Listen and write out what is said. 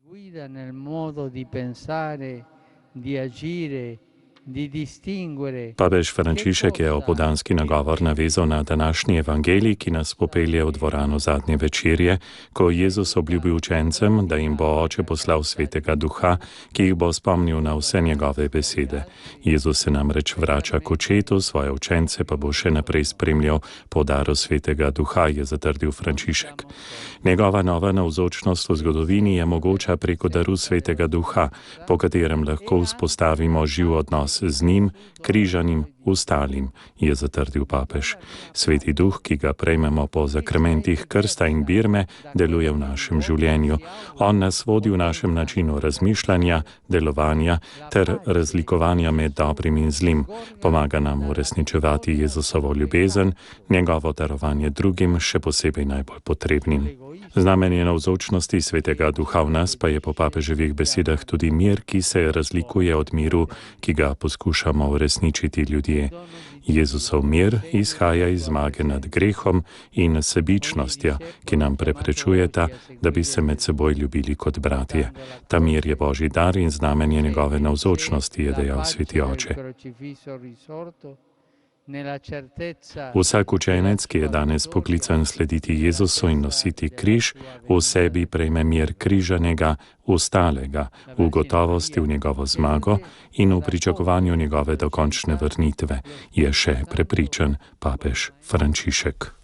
Guida nel modo di pensare, di agire, di distinguere. Papež Frančišek je opoldanski nagovor navezal na današnji evangelij, ki nas popelje v dvorano zadnje večerje, ko Jezus obljubi učencem, da jim bo Oče poslal Svetega Duha, ki jih bo spomnil na vse njegove besede. Jezus se namreč vrača k Očetu, svoje učence pa bo še naprej spremljal po daru Svetega Duha, je zatrdil Frančišek. Njegova nova navzočnost v zgodovini je mogoča preko daru Svetega Duha, po katerem lahko vzpostavimo živ odnos z njim, križanim, ustalim, je zatrdil papež. Sveti Duh, ki ga prejmemo po zakramentih krsta in birme, deluje v našem življenju. On nas vodi v našem načinu razmišljanja, delovanja ter razlikovanja med dobrim in zlim. Pomaga nam uresničevati Jezusovo ljubezen, njegovo darovanje drugim, še posebej najbolj potrebnim. Znamenje navzočnosti Svetega Duha v nas pa je po papeževih besedah tudi mir, ki se razlikuje od miru, ki ga poskušamo uresničiti ljudje. Jezusov mir izhaja iz zmage nad grehom in sebičnostjo, ki nam preprečujeta, da bi se med seboj ljubili kot bratje. Ta mir je Božji dar in znamenje njegove navzočnosti, je dejal Sveti Oče. Vsak učenec, ki je danes poklican slediti Jezusu in nositi križ, v sebi prejme mir križanega, ustalega, v gotovosti v njegovo zmago in v pričakovanju njegove dokončne vrnitve, je še prepričan papež Frančišek.